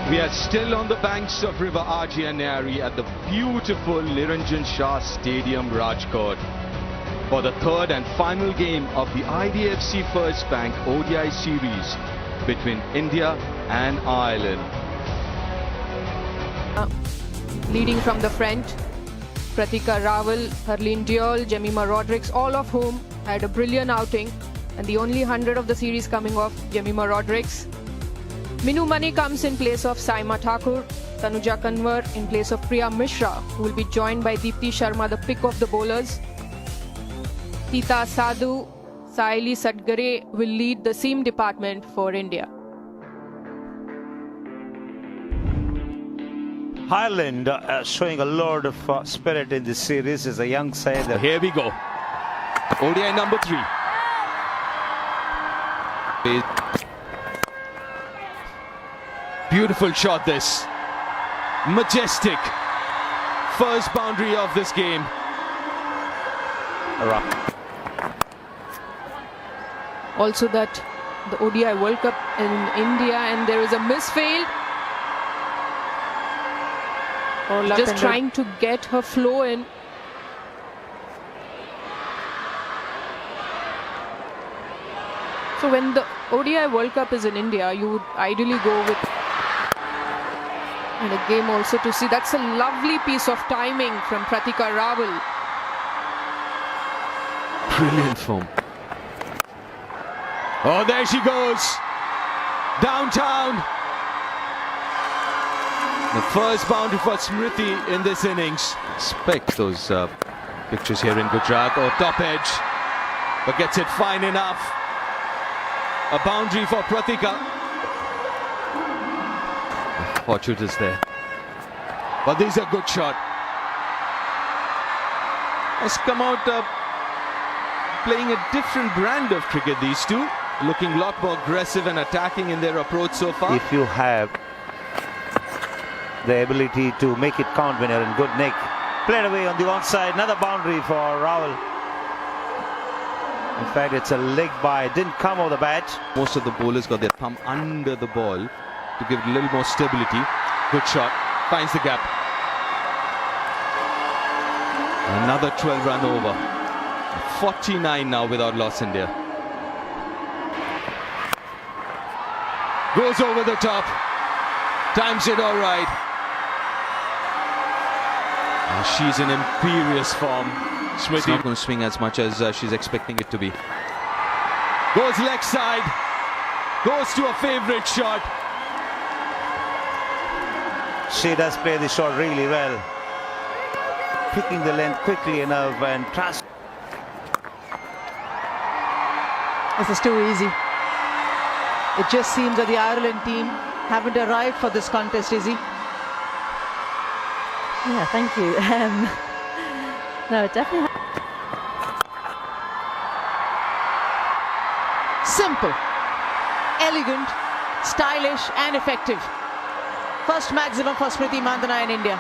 We are still on the banks of River Arjianari at the beautiful Niranjan Shah Stadium, Rajkot, for the third and final game of the IDFC First Bank ODI series between India and Ireland. Leading from the front, Pratika Rawal, Harleen Diol, Jemima Rodrigues, all of whom had a brilliant outing, and the only 100 of the series coming off Jemima Rodrigues. Minu Mani comes in place of Saima Thakur, Tanuja Kanwar in place of Priya Mishra, who will be joined by Deepti Sharma, the pick of the bowlers. Tita Sadhu, Saili Satgare will lead the seam department for India. Ireland showing a lot of spirit in this series as a young side. Here we go. ODI number 3. Beautiful shot this. Majestic. First boundary of this game. Also that the ODI World Cup in India, and there is a misfield. Just trying to get her flow in. So when the ODI World Cup is in India, you would ideally go with in a game also to see. That's a lovely piece of timing from Pratika Rawal. Brilliant form. Oh, there she goes. Downtown. The first boundary for Smriti in this innings. Expect those pictures here in Gujarat. Oh, top edge. But gets it fine enough. A boundary for Pratika. Fortune is there. But this is a good shot. Has come out playing a different brand of cricket, these two. Looking a lot more aggressive and attacking in their approach so far. If you have the ability to make it count when you're in good nick. Played away on the onside. Another boundary for Rawal. In fact, it's a leg by. Didn't come over the bat. Most of the bowlers got their thumb under the ball to give it a little more stability. Good shot. Finds the gap. Another 12-run over. 49 now without loss, India. Goes over the top. Times it all right. She's in imperious form. Smriti not going to swing as much as she's expecting it to be. Goes leg side. Goes to a favourite shot. She does play the shot really well. Picking the length quickly enough and trust. This is too easy. It just seems that the Ireland team haven't arrived for this contest, Izzy. Yeah, thank you. No, definitely. Simple, elegant, stylish and effective. First maximum for Smriti Mandhana in India.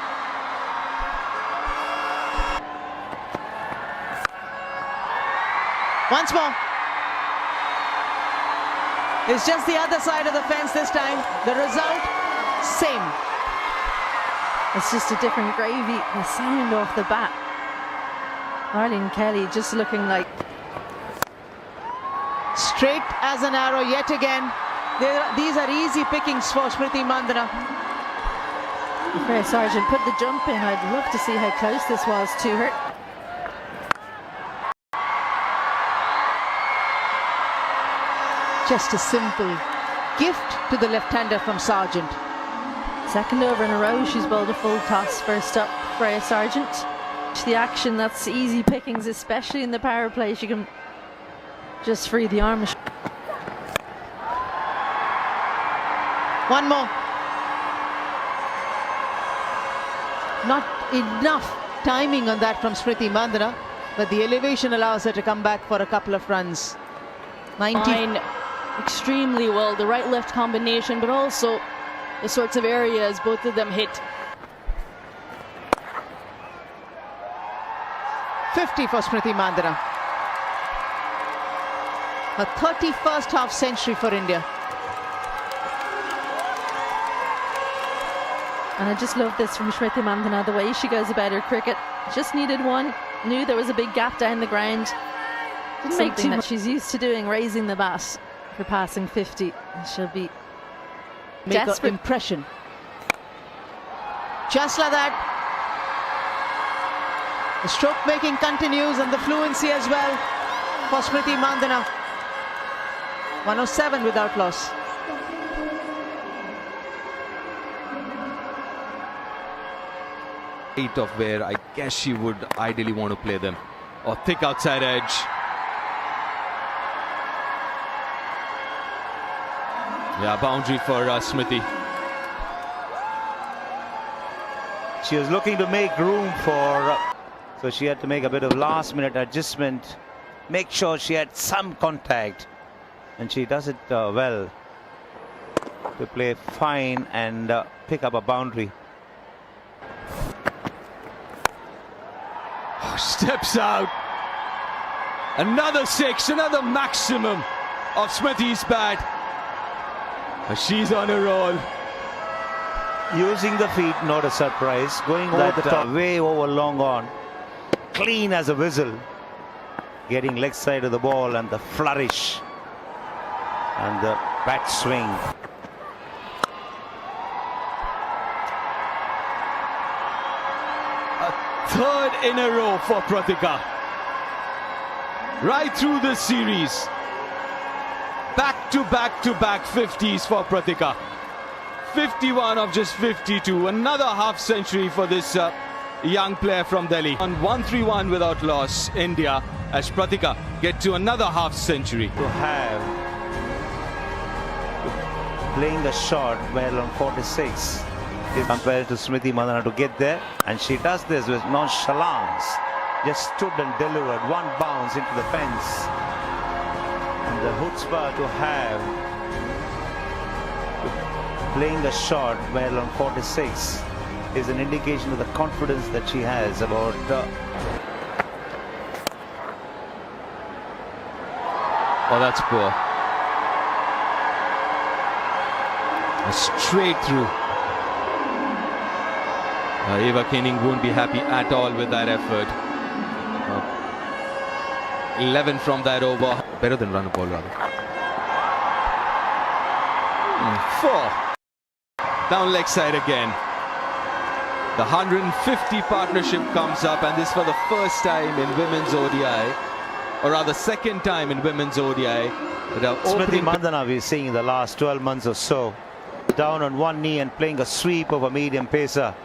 Once more. It's just the other side of the fence this time. The result, same. It's just a different gravy. The sound off the bat. Arlene Kelly just looking like straight as an arrow yet again. These are easy pickings for Smriti Mandhana. Fair Sergeant put the jump in. I'd love to see how close this was to her. Just a simple gift to the left-hander from Sargent. Second over in a row, she's bowled a full toss. First up, Freya Sargent. The action, that's easy pickings, especially in the power play. She can just free the arm. One more. Not enough timing on that from Smriti Mandhana, but the elevation allows her to come back for a couple of runs. 90. Extremely well, the right-left combination, but also the sorts of areas both of them hit. 50 for Smriti Mandhana. A 31st half century for India. And I just love this from Smriti Mandhana, the way she goes about her cricket. Just needed one, knew there was a big gap down the ground. Didn't make too much. She's used to doing, raising the bat for passing 50. She'll be desperate. Impression. Just like that. The stroke making continues and the fluency as well for Smriti Mandhana. 107 without loss. Of where I guess she would ideally want to play them. Or thick outside edge. Yeah, boundary for Smriti. She was looking to make room for, so she had to make a bit of last-minute adjustment, make sure she had some contact, and she does it well to play fine and pick up a boundary. Steps out. Another 6, another maximum of Smriti's bat. She's on a roll. Using the feet, not a surprise. Going over the top, way over long on. Clean as a whistle. Getting leg side of the ball and the flourish. And the bat swing. Third in a row for Pratika. Right through the series. Back to back 50s for Pratika. 51 of just 52. Another half century for this young player from Delhi. On 131 without loss, India, as Pratika get to another half century. To have playing the shot well on 46. Compared to Smriti Mandhana to get there, and she does this with nonchalance. Just stood and delivered one bounce into the fence. And the chutzpah to have playing the shot well on 46 is an indication of the confidence that she has about Oh, that's poor. Straight through. Eva Koenig won't be happy at all with that effort. 11 from that over. Better than run a ball, rather. 4. Down leg side again. The 150 partnership comes up, and this for the first time in women's ODI. Or rather, second time in women's ODI. Smriti Mandhana we're seeing in the last 12 months or so. Down on one knee and playing a sweep of a medium pacer.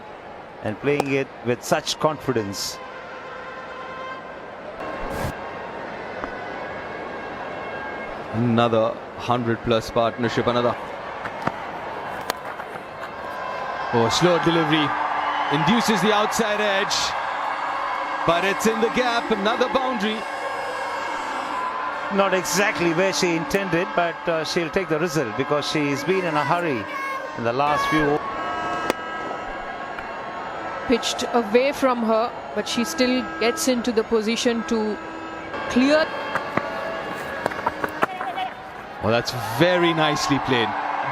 And playing it with such confidence. Another 100+ partnership, another. Oh, slow delivery. Induces the outside edge. But it's in the gap, another boundary. Not exactly where she intended, but she'll take the result because she's been in a hurry in the last few. Pitched away from her, but she still gets into the position to clear. Well, that's very nicely played.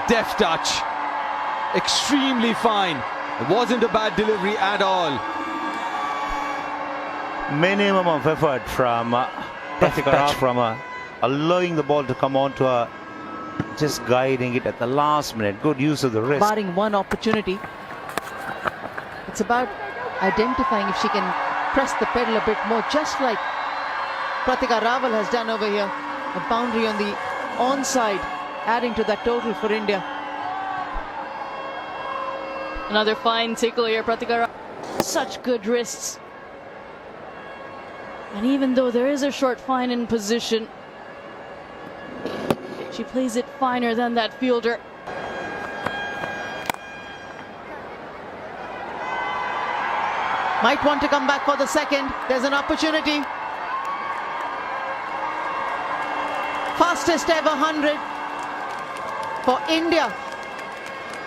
Deft touch. Extremely fine. It wasn't a bad delivery at all. Minimum of effort from Pratika, from allowing the ball to come on to her, just guiding it at the last minute. Good use of the wrist. Barring one opportunity. It's about identifying if she can press the pedal a bit more, just like Pratika Rawal has done over here. A boundary on the onside, adding to that total for India. Another fine tickle here, Pratika Rawal. Such good wrists. And even though there is a short fine in position, she plays it finer than that fielder. Might want to come back for the second. There's an opportunity. Fastest ever 100 for India.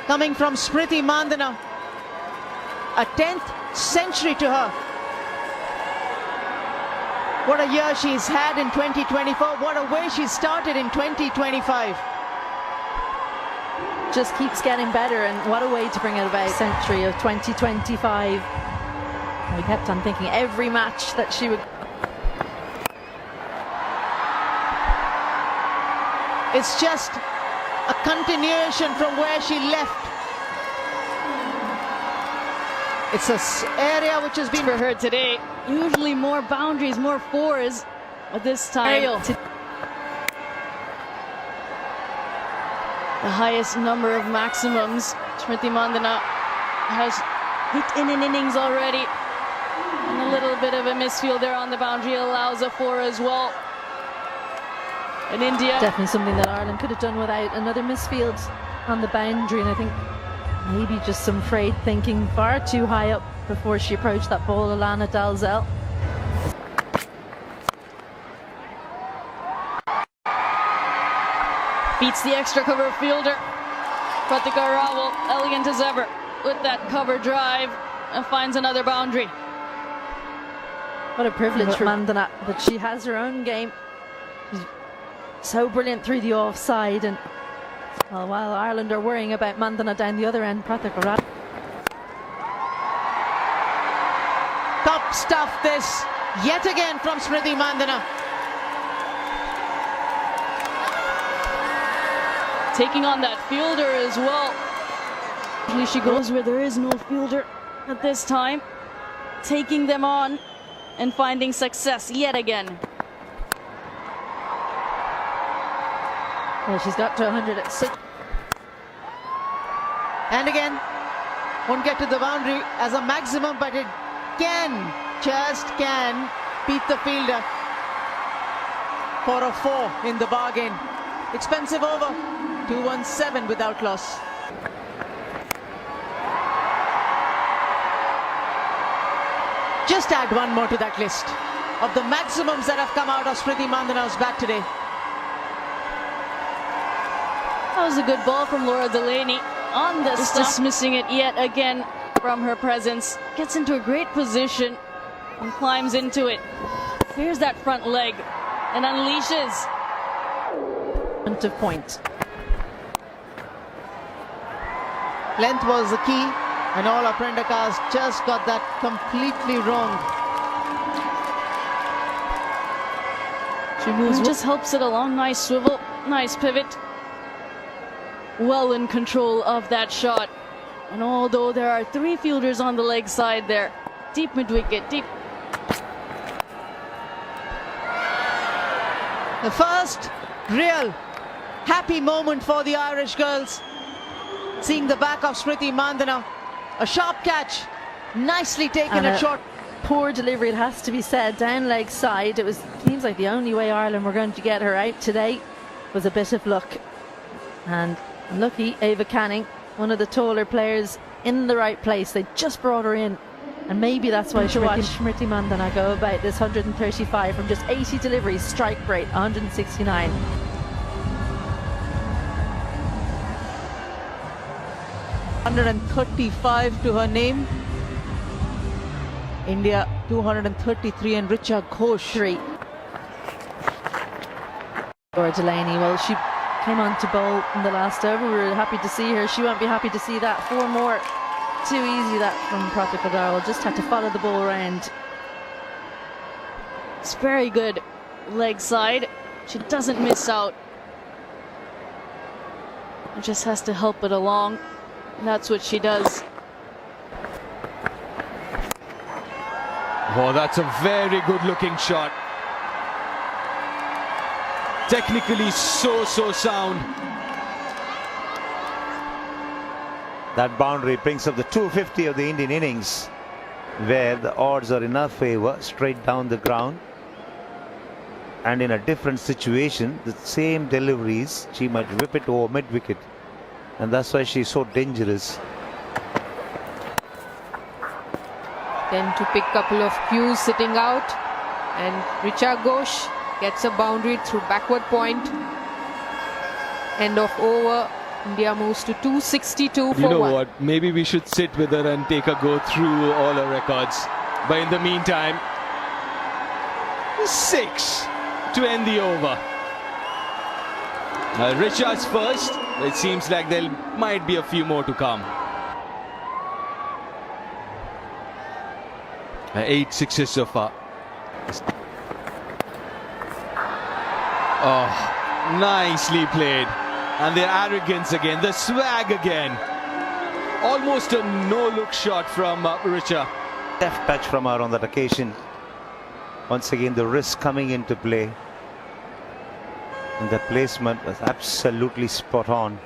Coming from Smriti Mandhana. A 10th century to her. What a year she's had in 2024. What a way she started in 2025. just keeps getting better, and what a way to bring it about. Century of 2025. And we kept on thinking every match that she would. It's just a continuation from where she left. It's an area which has been for her today. Usually more boundaries, more fours, but this time the highest number of maximums Smriti Mandhana has hit in an innings already, and a little bit of a misfield there on the boundary allows a four as well. In India, definitely something that Ireland could have done without another misfield on the boundary, and I think maybe just some frayed thinking far too high up before she approached that ball, Alana Dalzell. Beats the extra cover fielder. Pratika Rawal, elegant as ever with that cover drive, and finds another boundary. What a privilege for Mandhana that she has her own game. She's so brilliant through the offside, and well, while Ireland are worrying about Mandhana down the other end, Pratika Rawal. top stuff this yet again from Smriti Mandhana. Taking on that fielder as well. Usually she goes where there is no fielder, at this time taking them on and finding success yet again. Well, she's got to 100 at 6. And again, won't get to the boundary as a maximum, but it just can beat the fielder for a 4 in the bargain. Expensive over, 217 without loss. Just add one more to that list of the maximums that have come out of Smriti Mandhana's bat today. That was a good ball from Laura Delaney on the stump. Dismissing it yet again from her presence. Gets into a great position and climbs into it. Here's that front leg and unleashes. Of point. Length was the key, and all our Prendakas just got that completely wrong. She moves, just helps it along. Nice swivel, nice pivot. Well in control of that shot. And although there are 3 fielders on the leg side there, deep mid-wicket, deep. The first real happy moment for the Irish girls. Seeing the back of Smriti Mandhana. A sharp catch, nicely taken at short. Poor delivery, it has to be said, down leg side. It seems like the only way Ireland were going to get her out today was a bit of luck. And lucky Ava Canning, one of the taller players, in the right place. They just brought her in, and maybe that's why Smriti Mandhana go about this 135 from just 80 deliveries. Strike rate 169. .135 to her name. India 233 and Richa Ghosh 3. Laura Delaney, well, she came on to bowl in the last over. We were happy to see her. She won't be happy to see that. 4 more. Too easy that from Pratika Rawal. Just had to follow the ball around. It's very good leg side. She doesn't miss out. It just has to help it along. And that's what she does. Oh, that's a very good looking shot. Technically so sound. That boundary brings up the 250 of the Indian innings, where the odds are in her favour, straight down the ground. And in a different situation, the same deliveries, she might whip it over mid-wicket. And that's why she's so dangerous. Then to pick a couple of cues sitting out, and Richa Ghosh gets a boundary through backward point. End of over. India moves to 262 for You know 1. what? Maybe we should sit with her and take a go through all her records. But in the meantime, 6 to end the over. Richa's first. It seems like there might be a few more to come. 8 sixes so far. Oh, nicely played. And their arrogance again, the swag again. Almost a no-look shot from Richa. Deft touch from her on that occasion. Once again, the wrist coming into play. And the placement was absolutely spot on.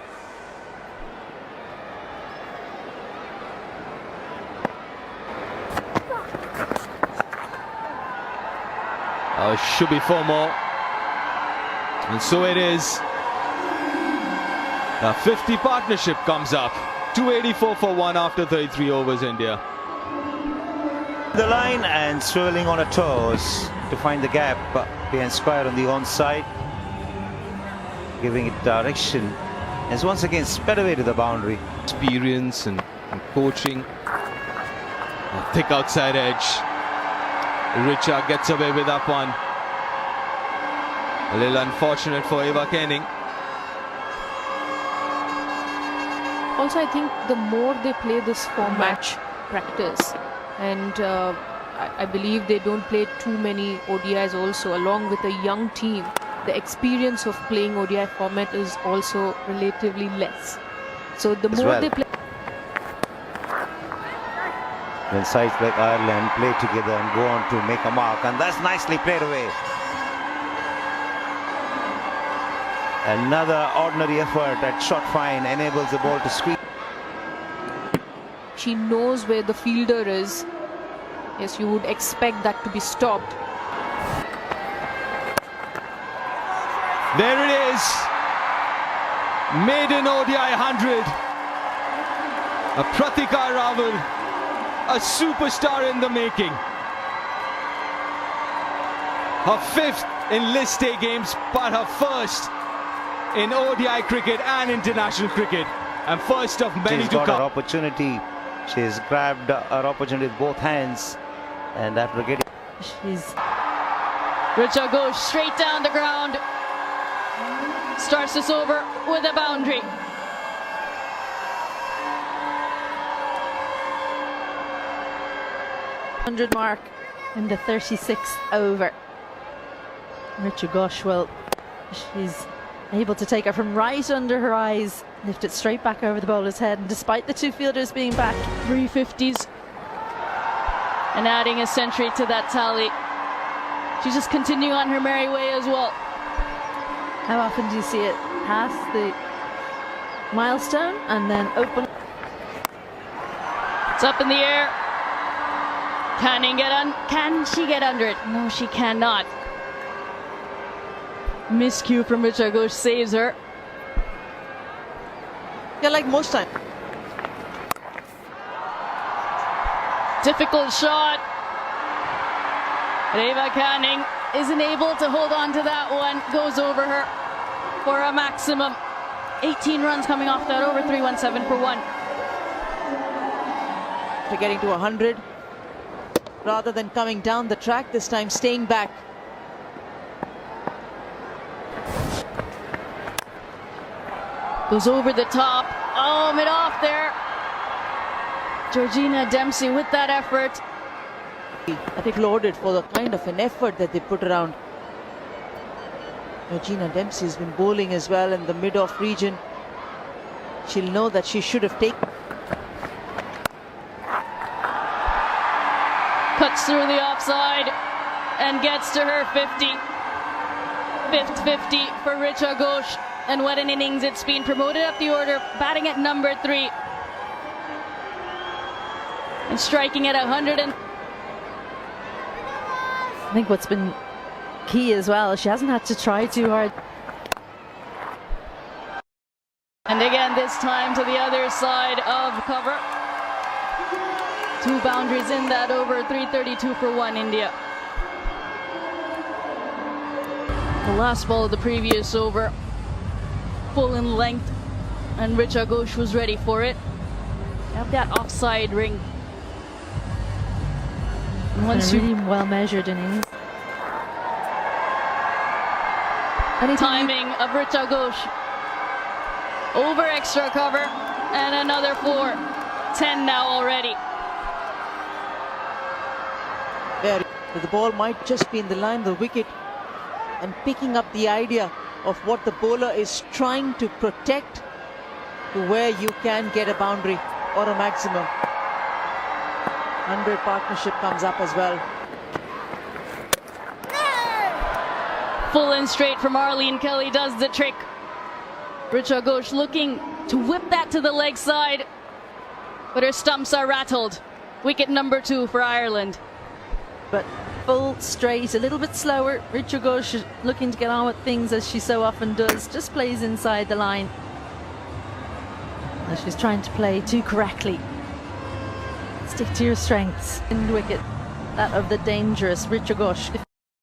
Should be 4 more. And so it is. A 50 partnership comes up. 284 for 1 after 33 overs, India. The line and swirling on her toes to find the gap behind square on the onside, giving it direction, as once again sped away to the boundary. Experience and coaching. A thick outside edge. Richa gets away with that one. A little unfortunate for Eva Kenning. Also, I think the more they play this format, practice, and I believe they don't play too many ODIs also, along with a young team, the experience of playing ODI format is also relatively less. So the more they play... When sides like Ireland play together and go on to make a mark, and that's nicely played away. Another ordinary effort at shot fine enables the ball to squeeze. She knows where the fielder is. Yes, you would expect that to be stopped. There it is. Maiden ODI 100. A Pratika Raval, a superstar in the making. Her 5th in List A games, but her 1st in ODI cricket and international cricket, and first of many She's to got come. Her opportunity. She's grabbed her opportunity with both hands, and after getting... Richa goes straight down the ground. Starts this over with a boundary. .100 mark in the 36th over. Richa Ghosh, well, she's able to take her from right under her eyes, lift it straight back over the bowler's head, and despite the 2 fielders being back, 350s, and adding a century to that tally. She's just continuing on her merry way as well. how often do you see it pass the milestone and then open? It's up in the air. Can she get under it? No, she cannot. Miscue from Richa Ghosh saves her. Yeah, like most times. Difficult shot. Eva Canning isn't able to hold on to that one. Goes over her for a maximum. 18 runs coming off that over 317 for 1. To getting to 100. Rather than coming down the track, this time staying back. Goes over the top. Oh, mid off there. Georgina Dempsey with that effort. I think lauded for the kind of an effort that they put around. Georgina Dempsey has been bowling as well in the mid-off region. She'll know that she should have taken. Cuts through the offside and gets to her 50. 5th 50 for Richa Ghosh. And what an innings it's been. Promoted up the order, batting at number 3. And striking at 100. I think what's been key as well, she hasn't had to try too hard. And again, this time to the other side of cover. 2 boundaries in that over, 332 for 1 India. The last ball of the previous over, full in length, and Richa Ghosh was ready for it. Have that offside ring. And once Really well measured innings. timing of Richa Ghosh. over extra cover, and another 4. 10 now already. There, the ball might just be in the line of the wicket, and picking up the idea of what the bowler is trying to protect to where you can get a boundary or a maximum. 100 partnership comes up as well. Full and straight from Arlene Kelly does the trick. Richa Ghosh looking to whip that to the leg side, but her stumps are rattled. Wicket number 2 for Ireland. But full, straight, a little bit slower. Richa Ghosh is looking to get on with things as she so often does. Just plays inside the line. And she's trying to play too correctly. Stick to your strengths. End wicket, that of the dangerous Richa Ghosh.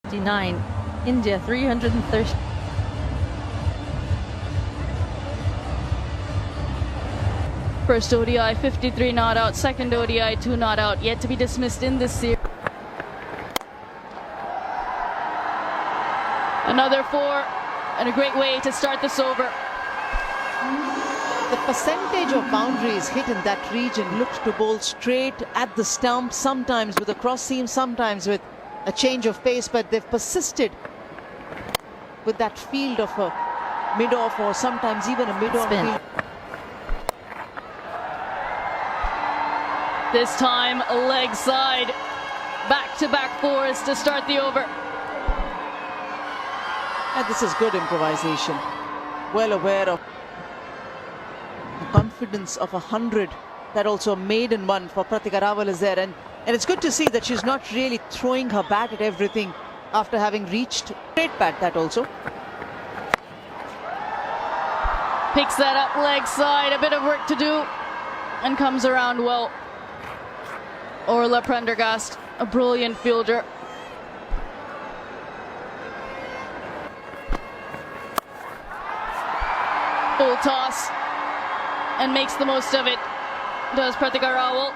59. India 330. First ODI 53 not out, second ODI 2 not out, yet to be dismissed in this series. Another 4, and a great way to start this over. The percentage of boundaries hit in that region looked to bowl straight at the stump, sometimes with a cross seam, sometimes with a change of pace, but they've persisted with that field of a mid-off or sometimes even a mid-on Spin. field. This time a leg side, back-to-back 4s to start the over. And this is good improvisation. Well aware of the confidence of 100. That also a maiden one for Pratika Rawal is there. And it's good to see that she's not really throwing her bat at everything after having reached straight bat, that also. Picks that up leg side, a bit of work to do, and comes around well. Orla Prendergast, a brilliant fielder. Full toss, and makes the most of it, does Pratika Rawal.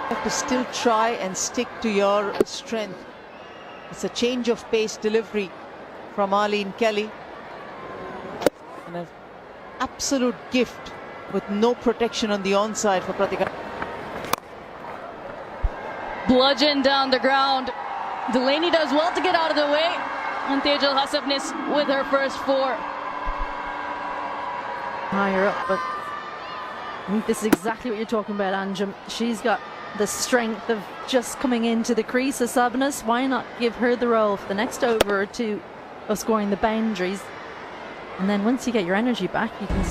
You have to still try and stick to your strength. It's a change of pace delivery from Arlene Kelly. And an absolute gift with no protection on the onside for Pratika. Bludgeon down the ground. Delaney does well to get out of the way. And Tejal Hasabnis with her first 4. Higher up, but I think this is exactly what you're talking about, Anjum. She's got the strength of just coming into the crease. Hasabnis, why not give her the role for the next over or 2 of scoring the boundaries? And then once you get your energy back, you can...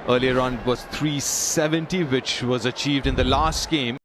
Earlier on it was 370, which was achieved in the last game.